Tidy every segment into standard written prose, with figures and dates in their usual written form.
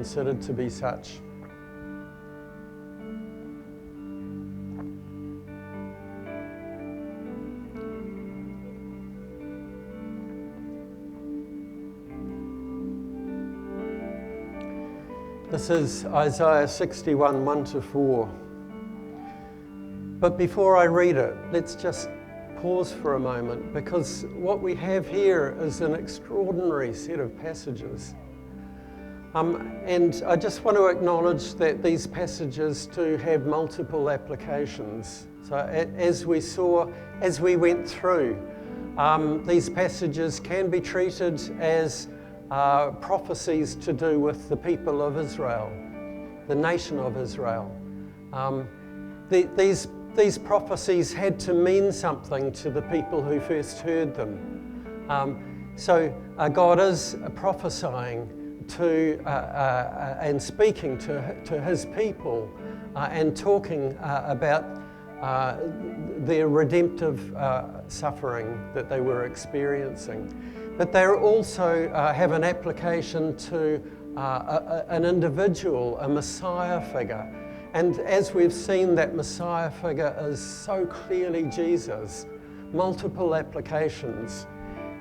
considered to be such. This is Isaiah 61, 1-4. But before I read it, let's just pause for a moment, because what we have here is an extraordinary set of passages. And I just want to acknowledge that these passages do have multiple applications. So as we went through, these passages can be treated as prophecies to do with the people of Israel, the nation of Israel. These prophecies had to mean something to the people who first heard them. So God is prophesying to and speaking to his people and talking about their redemptive suffering that they were experiencing. But they also have an application to an individual, a Messiah figure. And as we've seen, that Messiah figure is so clearly Jesus. Multiple applications.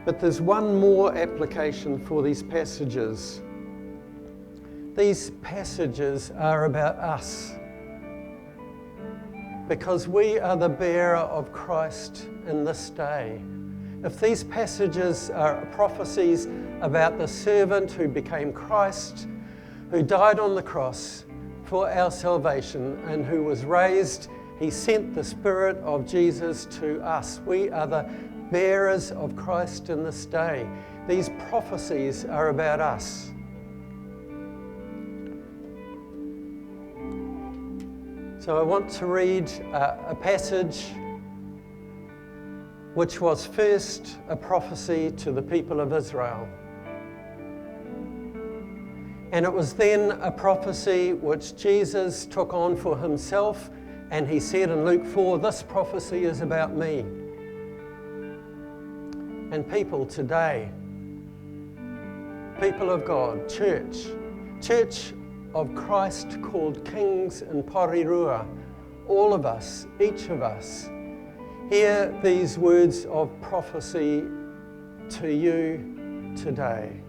But there's one more application for these passages. These passages are about us, because we are the bearer of Christ in this day. If these passages are prophecies about the servant who became Christ, who died on the cross for our salvation and who was raised, he sent the Spirit of Jesus to us. We are the bearers of Christ in this day. These prophecies are about us. So I want to read a passage which was first a prophecy to the people of Israel. And it was then a prophecy which Jesus took on for himself, and he said in Luke 4, "This prophecy is about me." And people today, people of God, church of Christ called kings in Porirua, all of us, each of us, hear these words of prophecy to you today.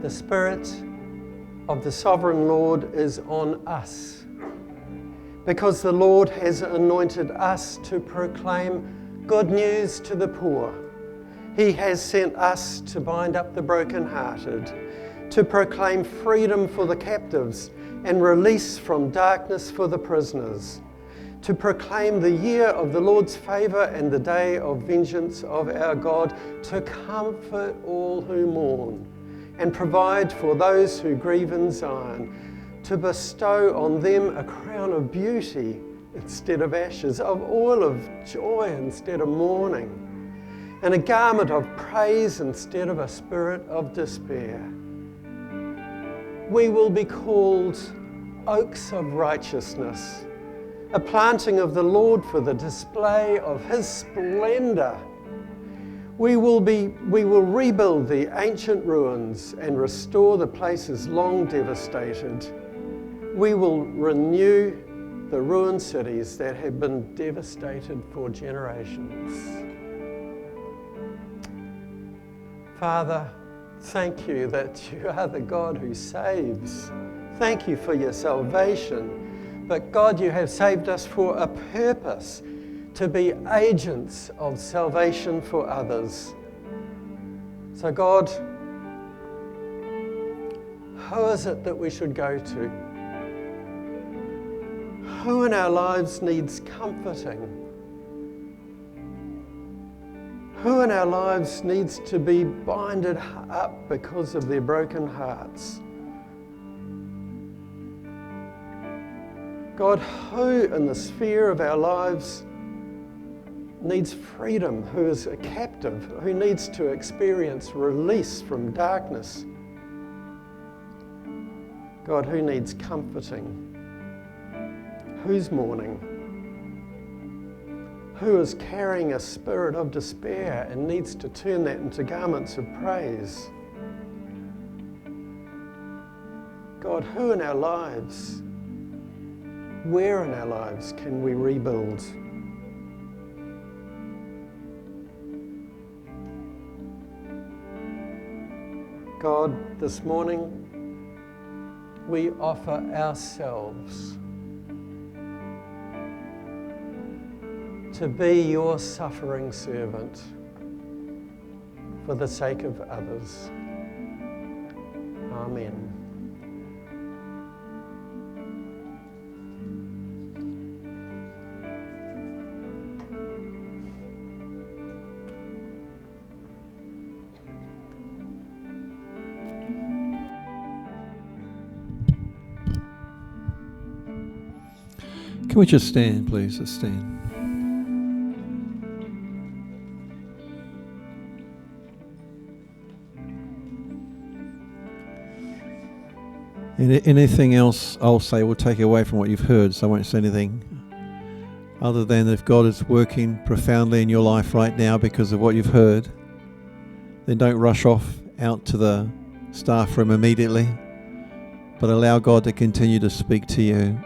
The Spirit of the Sovereign Lord is on us, because the Lord has anointed us to proclaim good news to the poor. He has sent us to bind up the brokenhearted, to proclaim freedom for the captives and release from darkness for the prisoners, to proclaim the year of the Lord's favour and the day of vengeance of our God, to comfort all who mourn and provide for those who grieve in Zion, to bestow on them a crown of beauty instead of ashes, of oil of joy instead of mourning, and a garment of praise instead of a spirit of despair. We will be called oaks of righteousness, a planting of the Lord for the display of his splendour. We will rebuild the ancient ruins and restore the places long devastated. We will renew the ruined cities that have been devastated for generations. Father, thank you that you are the God who saves. Thank you for your salvation. But God, you have saved us for a purpose, to be agents of salvation for others. So God, who is it that we should go to? Who in our lives needs comforting? Who in our lives needs to be binded up because of their broken hearts? God, who in the sphere of our lives needs freedom, who is a captive, who needs to experience release from darkness? God, who needs comforting? Who's mourning? Who is carrying a spirit of despair and needs to turn that into garments of praise? God, who in our lives, where in our lives can we rebuild? God, this morning we offer ourselves to be your suffering servant for the sake of others. Amen. Can we just stand, please? Let's stand. Anything else I'll say will take away from what you've heard, so I won't say anything other than if God is working profoundly in your life right now because of what you've heard, then don't rush off out to the staff room immediately, but allow God to continue to speak to you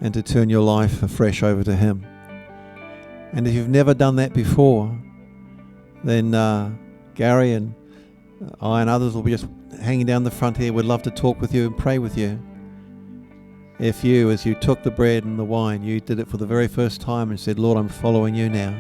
and to turn your life afresh over to Him. And if you've never done that before, then Gary and I and others will be just hanging down the front here. We'd love to talk with you and pray with you. If you, as you took the bread and the wine, you did it for the very first time and said, Lord, I'm following you now.